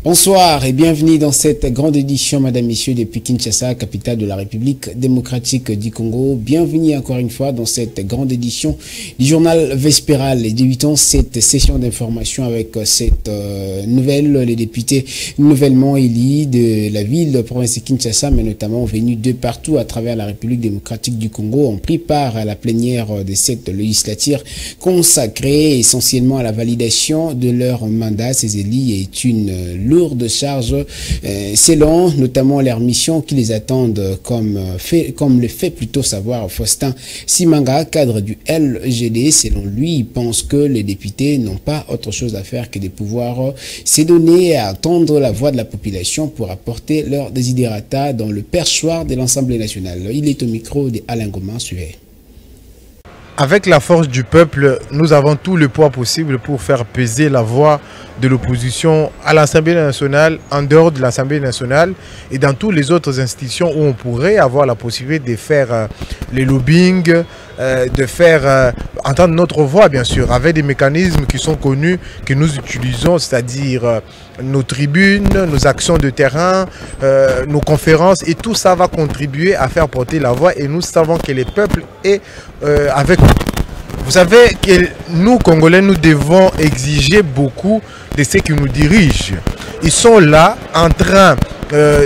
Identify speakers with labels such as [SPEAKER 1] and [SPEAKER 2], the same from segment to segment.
[SPEAKER 1] Bonsoir et bienvenue dans cette grande édition, Madame, Messieurs, depuis Kinshasa, capitale de la République démocratique du Congo. Bienvenue encore une fois dans cette grande édition du journal Vespéral. Et débutons cette session d'information avec cette nouvelle. Les députés nouvellement élus de la ville de province de Kinshasa, mais notamment venus de partout à travers la République démocratique du Congo, ont pris part à la plénière de cette législature consacrée essentiellement à la validation de leur mandat. Ces élus est une lourde charge selon notamment leurs missions qui les attendent, comme le fait plutôt savoir Faustin Simanga, cadre du LGD. Selon lui, il pense que les députés n'ont pas autre chose à faire que de pouvoir se donner à entendre la voix de la population pour apporter leurs desiderata dans le perchoir de l'Assemblée nationale. Il est au micro de Alain Goman. Suivez.
[SPEAKER 2] Avec la force du peuple, nous avons tout le poids possible pour faire peser la voix de l'opposition à l'Assemblée nationale, en dehors de l'Assemblée nationale et dans toutes les autres institutions où on pourrait avoir la possibilité de faire les lobbying, de faire entendre notre voix, bien sûr, avec des mécanismes qui sont connus, que nous utilisons, c'est-à-dire nos tribunes, nos actions de terrain, nos conférences, et tout ça va contribuer à faire porter la voix, et nous savons que le peuple est avec nous. Vous savez que nous, Congolais, nous devons exiger beaucoup de ceux qui nous dirigent. Ils sont là en train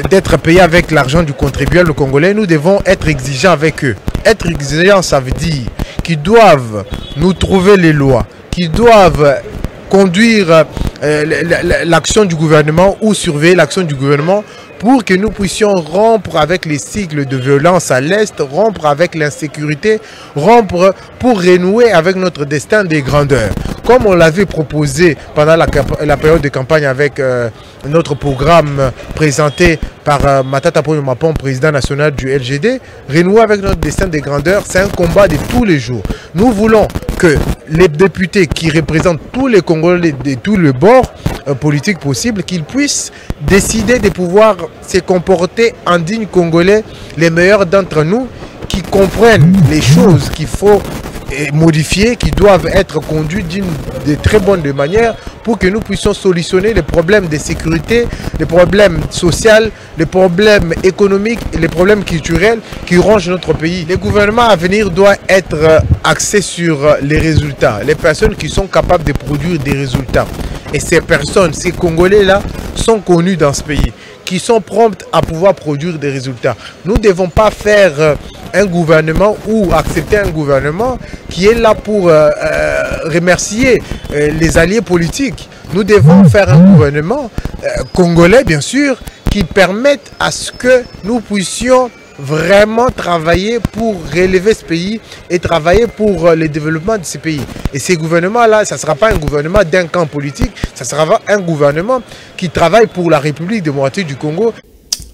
[SPEAKER 2] d'être payés avec l'argent du contribuable congolais. Nous devons être exigeants avec eux. Être exigeants, ça veut dire qu'ils doivent nous trouver les lois, qu'ils doivent conduire l'action du gouvernement ou surveiller l'action du gouvernement pour que nous puissions rompre avec les cycles de violence à l'Est, rompre avec l'insécurité, rompre pour renouer avec notre destin de grandeur. Comme on l'avait proposé pendant la période de campagne avec notre programme présenté par Matata Ponyo Mapon, président national du LGD, renouer avec notre destin de grandeur, c'est un combat de tous les jours. Nous voulons que les députés qui représentent tous les Congolais de tous les bords politiques possibles, qu'ils puissent décider de pouvoir se comporter en dignes Congolais, les meilleurs d'entre nous, qui comprennent les choses qu'il faut modifier, qui doivent être conduits de très bonne manière pour que nous puissions solutionner les problèmes de sécurité, les problèmes sociaux, les problèmes économiques et les problèmes culturels qui rongent notre pays. Le gouvernement à venir doit être axé sur les résultats, les personnes qui sont capables de produire des résultats. Et ces personnes, ces Congolais-là, sont connus dans ce pays, qui sont promptes à pouvoir produire des résultats. Nous ne devons pas faire un gouvernement ou accepter un gouvernement qui est là pour remercier les alliés politiques. Nous devons faire un gouvernement congolais, bien sûr, qui permette à ce que nous puissions vraiment travailler pour relever ce pays et travailler pour le développement de ce pays. Et ces gouvernements-là, ça ne sera pas un gouvernement d'un camp politique, ça sera un gouvernement qui travaille pour la République démocratique du Congo.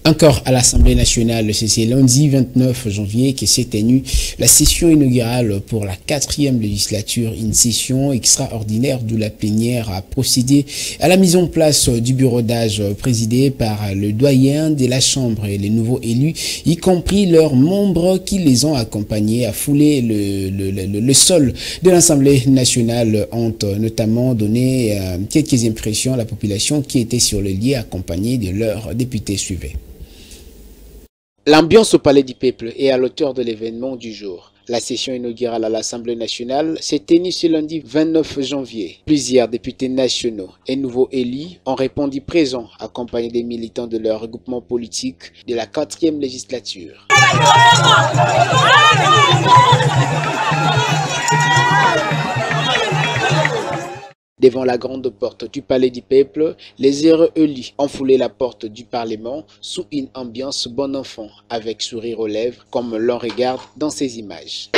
[SPEAKER 1] Encore à l'Assemblée nationale, c'est lundi 29 janvier que s'est tenue la session inaugurale pour la 4e législature, une session extraordinaire d'où la plénière a procédé à la mise en place du bureau d'âge présidé par le doyen de la Chambre et les nouveaux élus, y compris leurs membres qui les ont accompagnés à fouler le sol de l'Assemblée nationale, ont notamment donné quelques impressions à la population qui était sur le lieu accompagnée de leurs députés. Suivez. L'ambiance au Palais du Peuple est à l'auteur de l'événement du jour. La session inaugurale à l'Assemblée nationale s'est tenue ce lundi 29 janvier. Plusieurs députés nationaux et nouveaux élus ont répondu présents, accompagnés des militants de leur regroupement politique de la 4e législature. Devant la grande porte du Palais du Peuple, les heureux élus ont foulé la porte du Parlement sous une ambiance bon enfant, avec sourire aux lèvres, comme l'on regarde dans ces images.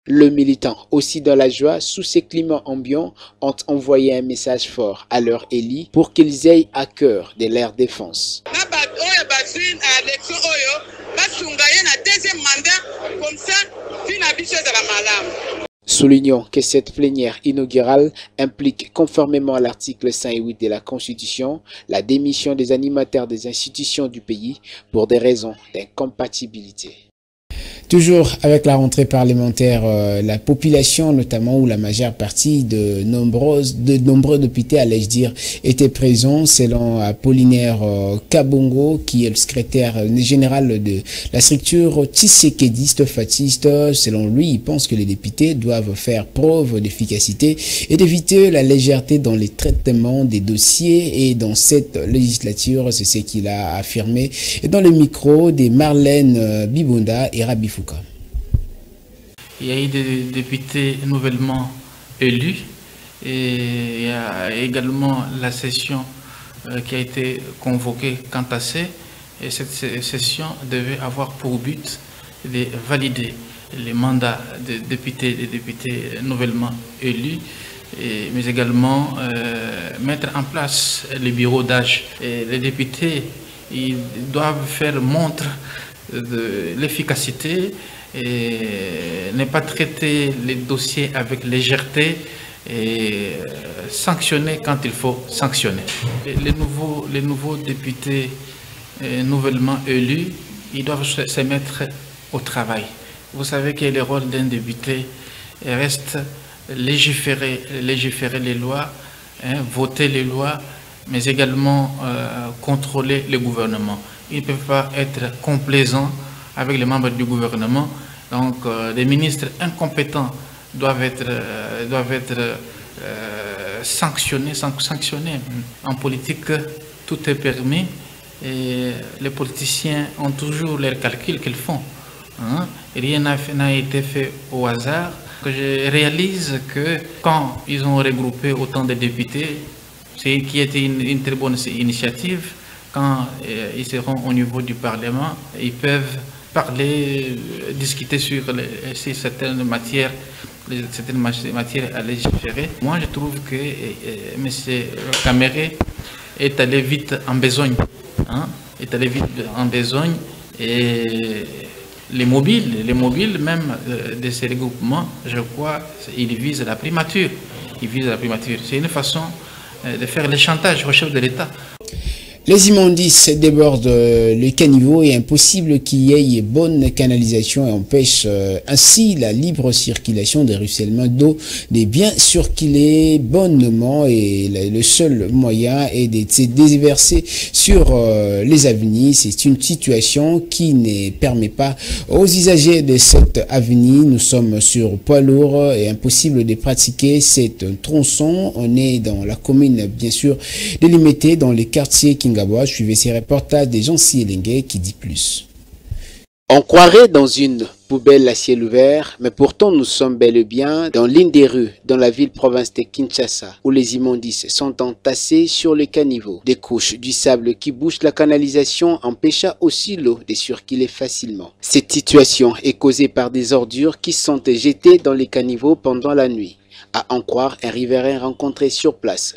[SPEAKER 1] Le militant, aussi dans la joie, sous ces climats ambiants, ont envoyé un message fort à leurs élus pour qu'ils aient à cœur de leur défense. Soulignons que cette plénière inaugurale implique, conformément à l'article 5 et 8 de la Constitution, la démission des animateurs des institutions du pays pour des raisons d'incompatibilité. Toujours avec la rentrée parlementaire, la population notamment, ou la majeure partie de nombreux députés, allais-je dire, étaient présents, selon Apollinaire Kabongo, qui est le secrétaire général de la structure tshisekedi fatiste. Selon lui, il pense que les députés doivent faire preuve d'efficacité et d'éviter la légèreté dans les traitements des dossiers. Et dans cette législature, c'est ce qu'il a affirmé. Et dans le micro de Marlène Bibonda et Rabi Foucault.
[SPEAKER 3] Il y a eu des députés nouvellement élus et il y a également la session qui a été convoquée quant à ça. Et cette session devait avoir pour but de valider les mandats des députés nouvellement élus, mais également mettre en place les bureaux d'âge. Les députés, ils doivent faire montre de l'efficacité et ne pas traiter les dossiers avec légèreté et sanctionner quand il faut sanctionner. Les nouveaux députés nouvellement élus, ils doivent se mettre au travail. Vous savez que le rôle d'un député reste légiférer les lois, voter les lois, mais également contrôler le gouvernement. Ils ne peuvent pas être complaisants avec les membres du gouvernement. Donc, les ministres incompétents doivent être sanctionnés. En politique, tout est permis et les politiciens ont toujours leurs calculs qu'ils font. Rien n'a été fait au hasard. Je réalise que quand ils ont regroupé autant de députés, c'est qui était une très bonne initiative. Quand ils seront au niveau du Parlement, ils peuvent parler, discuter sur certaines matières à légiférer. Moi, je trouve que M. Caméré est allé vite en besogne. Et les mobiles même de ces regroupements, je crois, ils visent la primature. C'est une façon de faire le chantage au chef de l'État.
[SPEAKER 1] Les immondices débordent le caniveau et impossible qu'il y ait bonne canalisation et empêche ainsi la libre circulation des ruissellements d'eau, des biens circuler bonnement, et le seul moyen est de se déverser sur les avenues. C'est une situation qui ne permet pas aux usagers de cette avenue. Nous sommes sur poids lourd et impossible de pratiquer cette tronçon. On est dans la commune, bien sûr, délimitée dans les quartiers Kingabois. Suivez ces reportages des gens Sielenge qui dit plus. On croirait dans une poubelle à ciel ouvert, mais pourtant nous sommes bel et bien dans l'une des rues dans la ville-province de Kinshasa, où les immondices sont entassés sur le caniveau. Des couches du sable qui bouchent la canalisation empêcha aussi l'eau de circuler facilement. Cette situation est causée par des ordures qui sont jetées dans les caniveaux pendant la nuit. À en croire un riverain rencontré sur place.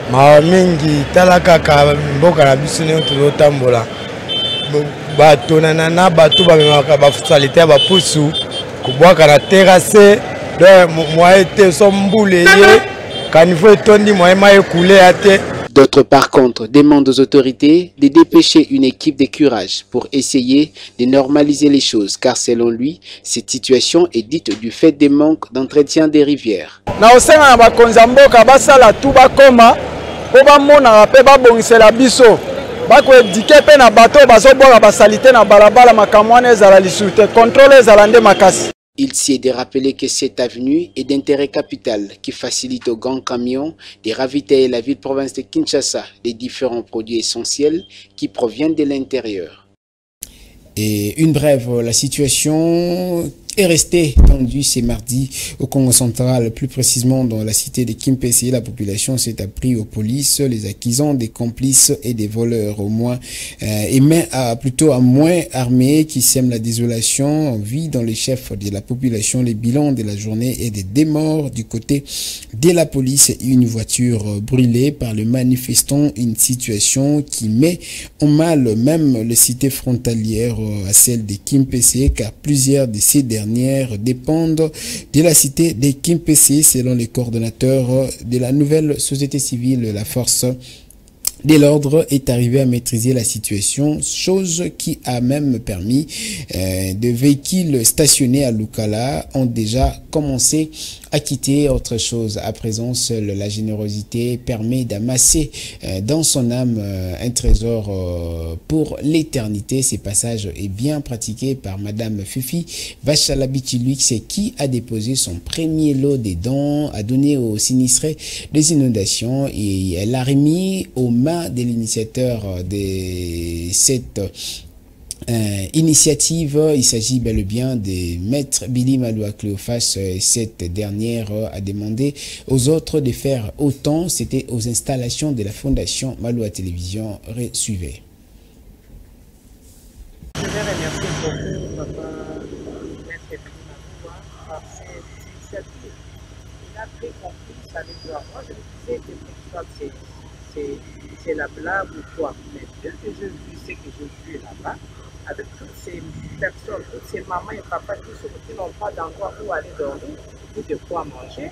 [SPEAKER 1] D'autres, par contre, demandent aux autorités de dépêcher une équipe de curage pour essayer de normaliser les choses, car selon lui, cette situation est dite du fait des manques d'entretien des rivières. Il s'est de rappeler que cette avenue est d'intérêt capital qui facilite aux grands camions de ravitailler la ville-province de Kinshasa des différents produits essentiels qui proviennent de l'intérieur. Et une brève, la situation est restée tendue ce mardi au Congo central, plus précisément dans la cité de Kimpese. La population s'est appris aux polices, les accusant des complices et des voleurs au moins, plutôt à moins armés qui sèment la désolation. On vit dans les chefs de la population. Les bilans de la journée et des morts du côté de la police, une voiture brûlée par le manifestant, une situation qui met en mal même les cités frontalières à celle de Kimpese, car plusieurs de ces derniers dernières dépendent de la cité des Kimpese, selon les coordonnateurs de la nouvelle société civile. La force de l'ordre est arrivé à maîtriser la situation, chose qui a même permis de véhicules stationnés à Lukala ont déjà commencé à quitter. Autre chose, à présent, seule la générosité permet d'amasser dans son âme un trésor pour l'éternité. Ce passage est bien pratiqué par Madame Fifi Vachalabitilux, qui a déposé son premier lot des dons à donner aux sinistrés des inondations, et elle a remis aux mains de l'initiateur de cette initiative. Il s'agit bel et bien de Maître Billy Maloua Cléophas. Cette dernière a demandé aux autres de faire autant. C'était aux installations de la Fondation Maloua Télévision. Suivez.
[SPEAKER 4] Je vais remercier beaucoup Papa Maître Billy Maloua par cette initiative. Il a pris compris avec moi. Moi, je me disais que c'est la blague ou quoi. Mais dès que je vis ce que je vis là-bas, avec toutes ces personnes, toutes ces mamans et papas qui n'ont pas d'endroit où aller dormir, ou de quoi manger,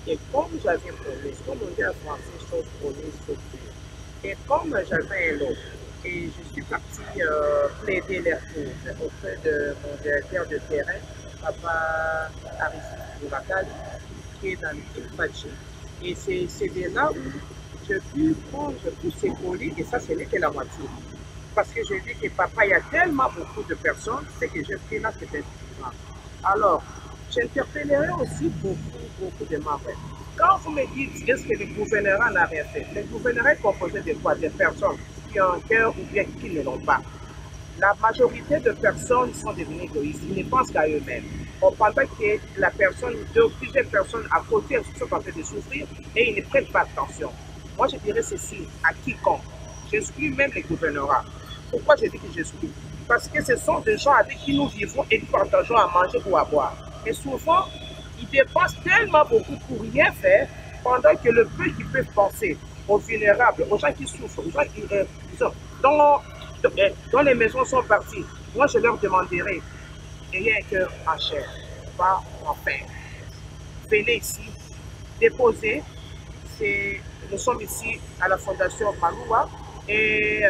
[SPEAKER 4] et comme j'avais promis, comme on dit en français, chose promise, chose due. Et comme j'avais un lot, et je suis partie plaider les causes auprès de mon directeur de terrain, Papa Aristide Boulakali, qui est dans le Fachi. Et c'est de là où je pu prendre tous ces colis, et ça, ce n'est que la moitié. Parce que j'ai vu que papa, il y a tellement beaucoup de personnes, c'est que j'ai pris là, c'était suffisant. Alors, j'interpellerai aussi beaucoup de membres. Quand vous me dites, est-ce que le gouvernement n'a rien fait? Le gouvernement est composé de quoi? Des personnes qui ont un cœur ou bien qui ne l'ont pas. La majorité de personnes sont devenues égoïstes, ils ne pensent qu'à eux-mêmes. Pendant que la personne, plusieurs personnes à côté sont en train de souffrir et ils ne prennent pas attention. Moi, je dirais ceci à quiconque. J'exclus même les gouvernements. Pourquoi je dis que j'exclus? Parce que ce sont des gens avec qui nous vivons et nous partageons à manger ou à boire. Et souvent, ils dépensent tellement beaucoup pour rien faire, pendant que le peu qu'ils peuvent penser aux vulnérables, aux gens qui souffrent, aux gens qui dont les maisons sont parties. Moi, je leur demanderai, ayez un cœur en chair, pas en fer. Venez ici, déposez. Nous sommes ici à la Fondation Maloua et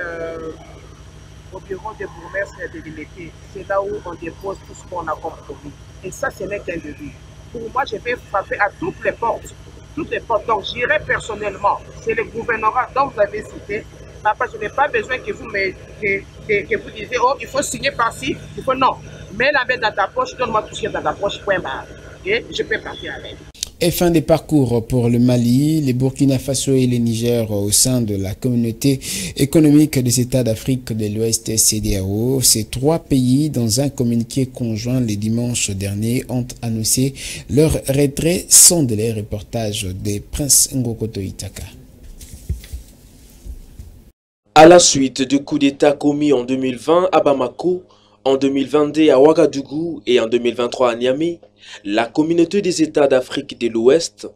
[SPEAKER 4] au bureau de bourgmestre de l'Imété. C'est là où on dépose tout ce qu'on a compromis. Et ça, ce n'est qu'un début. Pour moi, je vais frapper à toutes les portes. Toutes les portes. Donc, j'irai personnellement. C'est le gouvernement dont vous avez cité. Papa, je n'ai pas besoin que vous vous disiez, oh, il faut signer par-ci. Il faut non. Mets la main dans ta poche, donne-moi tout ce qui est dans ta poche, point barre. Et je peux partir avec.
[SPEAKER 1] Et fin des parcours pour le Mali, le Burkina Faso et le Niger au sein de la communauté économique des États d'Afrique de l'Ouest CEDEAO. Ces trois pays, dans un communiqué conjoint le dimanche dernier, ont annoncé leur retrait sans délai. Reportage de Prince Ngokoto Itaka.
[SPEAKER 5] À la suite du coup d'État commis en 2020 à Bamako, en 2022 à Ouagadougou et en 2023 à Niamey, la communauté des États d'Afrique de l'Ouest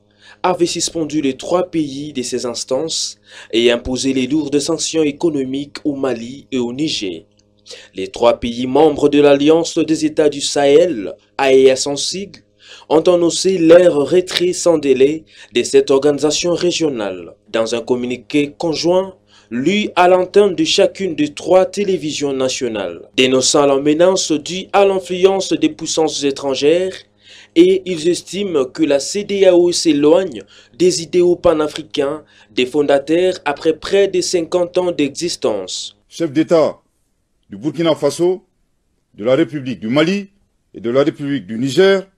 [SPEAKER 5] avait suspendu les trois pays de ces instances et imposé les lourdes sanctions économiques au Mali et au Niger. Les trois pays membres de l'Alliance des États du Sahel, AES en sigle, ont annoncé leur retrait sans délai de cette organisation régionale. Dans un communiqué conjoint, lu à l'antenne de chacune des trois télévisions nationales, dénonçant la menace due à l'influence des puissances étrangères, et ils estiment que la CEDEAO s'éloigne des idéaux panafricains des fondateurs après près de 50 ans d'existence.
[SPEAKER 6] Chefs d'État du Burkina Faso, de la République du Mali et de la République du Niger,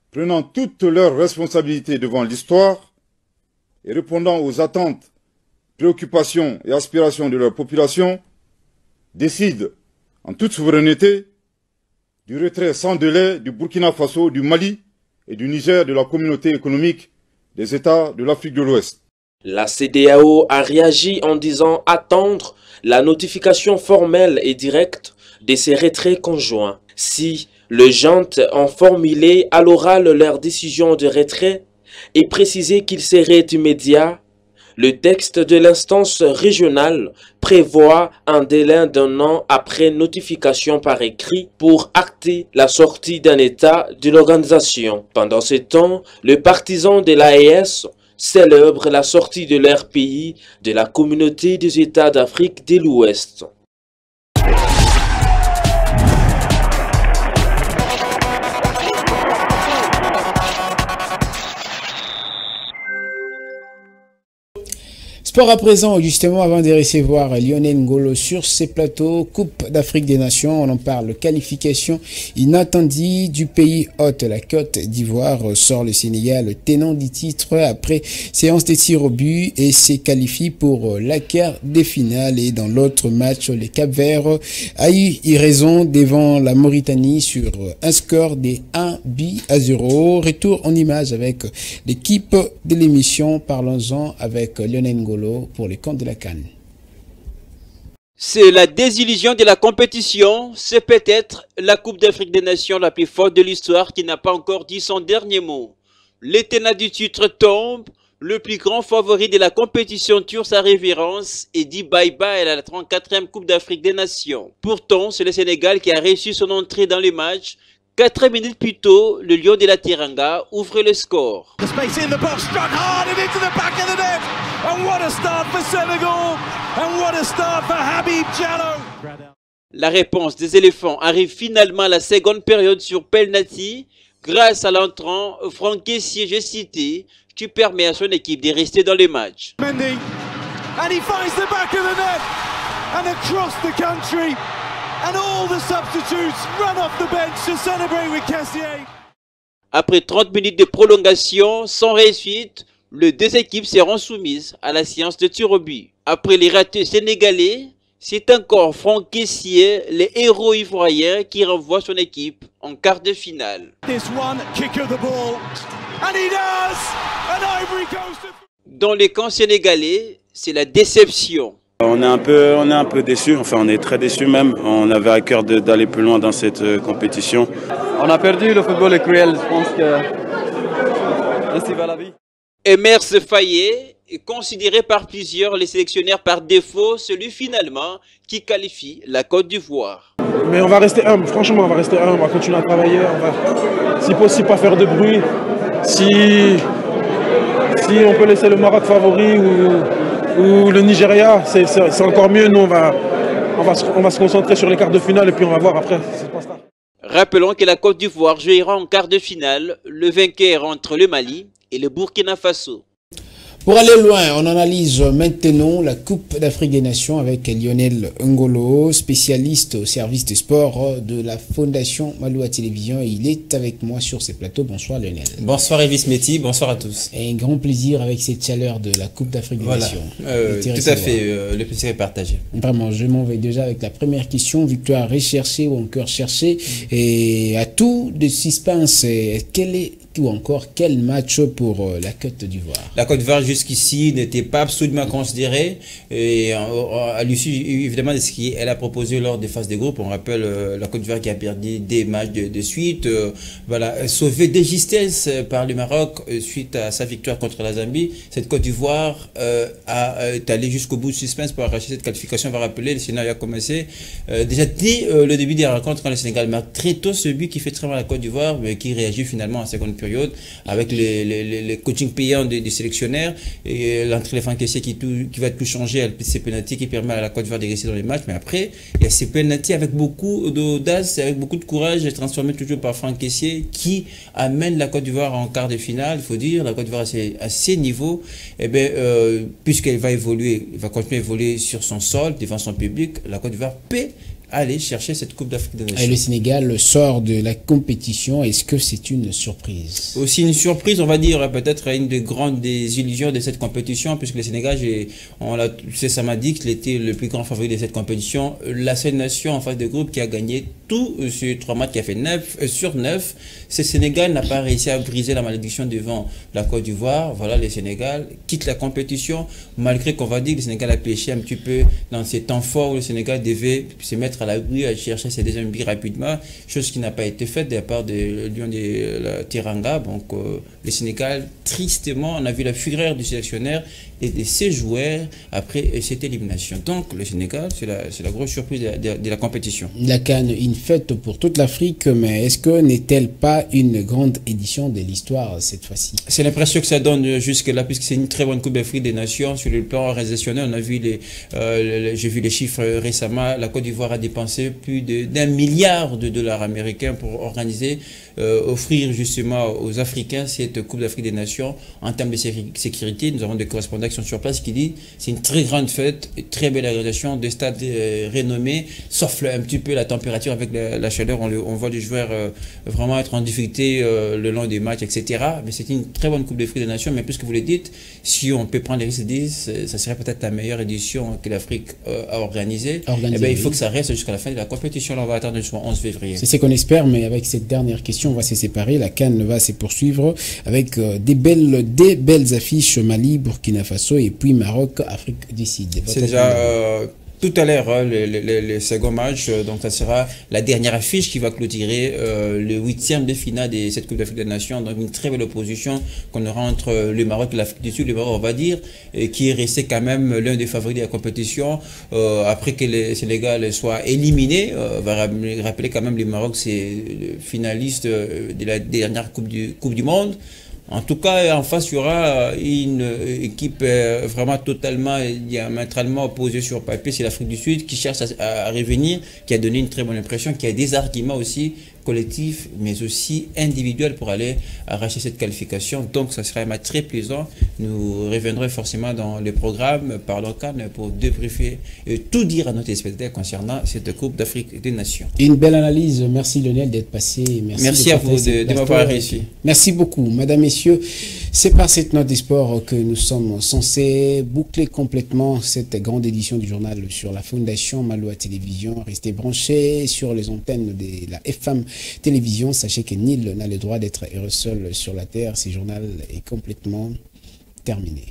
[SPEAKER 6] prenant toutes leurs responsabilités devant l'histoire et répondant aux attentes, préoccupations et aspirations de leur population, décident en toute souveraineté du retrait sans délai du Burkina Faso, du Mali et du Niger de la communauté économique des États de l'Afrique de l'Ouest.
[SPEAKER 5] La CEDEAO a réagi en disant attendre la notification formelle et directe de ces retraits conjoints. Si les juntes ont formulé à l'oral leur décision de retrait et précisé qu'il serait immédiat, Le texte de l'instance régionale prévoit un délai d'1 an après notification par écrit pour acter la sortie d'un État de l'organisation. Pendant ce temps, les partisans de l'AES célèbrent la sortie de leur pays de la communauté des États d'Afrique de l'Ouest.
[SPEAKER 1] Sport à présent, justement, avant de recevoir Lionel Ngolo sur ces plateaux, Coupe d'Afrique des Nations, on en parle, qualification inattendue du pays hôte, la Côte d'Ivoire sort le Sénégal, tenant du titre après séance de tir au but et s'est qualifié pour la quart des finales. Et dans l'autre match, le Cap-Vert a eu raison devant la Mauritanie sur un score de 1-0. Retour en image avec l'équipe de l'émission, parlons-en avec Lionel Ngolo pour les comptes de la CAN.
[SPEAKER 7] C'est la désillusion de la compétition, c'est peut-être la Coupe d'Afrique des Nations la plus forte de l'histoire qui n'a pas encore dit son dernier mot. Les tenants du titre tombent, le plus grand favori de la compétition tire sa révérence et dit bye-bye à la 34e Coupe d'Afrique des Nations. Pourtant, c'est le Sénégal qui a réussi son entrée dans le match. 4 minutes plus tôt, le Lion de la Teranga ouvre le score. La réponse des éléphants arrive finalement à la seconde période sur penalty. Grâce à l'entrant, Franck Kessié, j'ai cité, qui permet à son équipe de rester dans le match. Après 30 minutes de prolongation, sans réussite, les deux équipes seront soumises à la séance de tir au but. Après les ratés sénégalais, c'est encore Franck Kessié, le héros ivoirien, qui renvoie son équipe en quart de finale. Dans les camps sénégalais, c'est la déception.
[SPEAKER 8] On est un peu déçus, enfin on est très déçus même. On avait à cœur d'aller plus loin dans cette compétition.
[SPEAKER 9] On a perdu, le football est cruel, je pense que ainsi va la vie.
[SPEAKER 7] Emers Faye est considéré par plusieurs les sélectionneurs par défaut, celui finalement qui qualifie la Côte d'Ivoire.
[SPEAKER 10] Mais on va rester humble, franchement on va rester humble, on va continuer à travailler, on va si possible pas faire de bruit. Si on peut laisser le Maroc favori ou le Nigeria, c'est encore mieux. Nous, on va se concentrer sur les quarts de finale et puis on va voir après.
[SPEAKER 7] Rappelons que la Côte d'Ivoire jouera en quart de finale, le vainqueur entre le Mali et le Burkina Faso.
[SPEAKER 1] Pour aller loin, on analyse maintenant la Coupe d'Afrique des Nations avec Lionel Ngolo, spécialiste au service de sport de la Fondation Maloua Télévision. Il est avec moi sur ces plateaux. Bonsoir Lionel.
[SPEAKER 11] Bonsoir Elvis Métis, bonsoir à tous.
[SPEAKER 1] Et un grand plaisir avec cette chaleur de la Coupe d'Afrique des Nations.
[SPEAKER 11] Tout à fait, le plaisir est partagé.
[SPEAKER 1] Vraiment, je m'en vais déjà avec la première question. Victoire recherchée ou encore cherchée. Et à tout de suspense, quel match pour la Côte d'Ivoire?
[SPEAKER 11] La Côte d'Ivoire jusqu'ici n'était pas absolument considérée et à l'issue évidemment de ce qu'elle a proposé lors des phases de groupe. On rappelle la Côte d'Ivoire qui a perdu des matchs de suite, sauvée de justesse par le Maroc suite à sa victoire contre la Zambie. Cette Côte d'Ivoire est allée jusqu'au bout de suspense pour arracher cette qualification. On va rappeler, le scénario a commencé déjà dès le début des rencontres quand le Sénégal marque très tôt ce but qui fait très mal à la Côte d'Ivoire mais qui réagit finalement en seconde période avec les coachings payants des sélectionnaires et l'entrée de Franck Kessié qui va tout changer avec ces pénaltys qui permet à la Côte d'Ivoire de rester dans les matchs. Mais après, il y a ces pénaltys avec beaucoup d'audace, avec beaucoup de courage, transformés toujours par Franck Kessié qui amène la Côte d'Ivoire en quart de finale. Il faut dire, la Côte d'Ivoire à ces niveaux, puisqu'elle va évoluer, elle va continuer à évoluer sur son sol, devant son public, la Côte d'Ivoire peut aller chercher cette Coupe d'Afrique des Nations.
[SPEAKER 1] Et le Sénégal sort de la compétition. Est-ce que c'est une surprise?
[SPEAKER 11] Aussi une surprise, on va dire, peut-être une des grandes désillusions de cette compétition, puisque le Sénégal, ça m'a dit qu'il était le plus grand favori de cette compétition. La seule nation en phase de groupe qui a gagné surtout sur 3 matchs qui a fait 9 sur 9. Ce Sénégal n'a pas réussi à briser la malédiction devant la Côte d'Ivoire. Voilà, le Sénégal quitte la compétition, malgré qu'on va dire que le Sénégal a pêché un petit peu dans ces temps forts où le Sénégal devait se mettre à l'abri, à chercher ses deuxièmes buts rapidement, chose qui n'a pas été faite de la part de Lyon de la Teranga. Donc le Sénégal, tristement, on a vu la fureur du sélectionneur et de ses joueurs après cette élimination. Donc le Sénégal, c'est la grosse surprise de la compétition.
[SPEAKER 1] La CAN, une fête pour toute l'Afrique, mais est-ce que n'est-elle pas une grande édition de l'histoire cette fois-ci?
[SPEAKER 11] C'est l'impression que ça donne jusque-là, puisque c'est une très bonne Coupe d'Afrique des Nations. Sur le plan organisationnel, on a vu j'ai vu les chiffres récemment. La Côte d'Ivoire a dépensé plus d'1 milliard de dollars américains pour organiser, offrir justement aux Africains cette Coupe d'Afrique des Nations. En termes de sécurité, nous avons des correspondants qui sont sur place qui disent c'est une très grande fête, une très belle organisation, des stades renommés, sauf un petit peu la température avec la chaleur. On voit les joueurs vraiment être en difficulté le long des matchs, etc. Mais c'est une très bonne Coupe d'Afrique des Nations. Mais puisque vous le dites, si on peut prendre les risques, ça serait peut-être la meilleure édition que l'Afrique a organisée. Eh bien, il faut que ça reste jusqu'à la fin de la compétition. Là, on va attendre jusqu'au 11 février.
[SPEAKER 1] C'est ce qu'on espère, mais avec cette dernière question, on va se séparer. La CAN va se poursuivre avec des belles affiches: Mali, Burkina Faso et puis Maroc, Afrique du Sud.
[SPEAKER 11] C'est déjà tout à l'heure le second match, donc ça sera la dernière affiche qui va clôturer le 8e de finale de cette Coupe d'Afrique des Nations. Donc une très belle opposition qu'on aura entre le Maroc et l'Afrique du Sud. Le Maroc, on va dire, qui est resté quand même l'un des favoris de la compétition. Après que le Sénégal soit éliminé, on va rappeler quand même le Maroc, c'est le finaliste de la dernière Coupe du Monde. En tout cas, en face, il y aura une équipe vraiment totalement, diamétralement opposée sur papier. C'est l'Afrique du Sud qui cherche à revenir, qui a donné une très bonne impression, qui a des arguments aussi collectifs, mais aussi individuels pour aller arracher cette qualification. Donc, ça sera un match très plaisant. Nous reviendrons forcément dans le programme par le CAN pour débriefer et tout dire à nos téléspectateurs concernant cette Coupe d'Afrique des Nations.
[SPEAKER 1] Une belle analyse. Merci Lionel d'être passé.
[SPEAKER 11] Merci à vous de m'avoir réussi.
[SPEAKER 1] Merci beaucoup. Mesdames, Messieurs, c'est par cette note des sports que nous sommes censés boucler complètement cette grande édition du journal sur la Fondation Maloa Télévision. Restez branchés sur les antennes de la FM Télévision. Sachez que nul n'a le droit d'être heureux seul sur la terre. Ce journal est complètement terminé.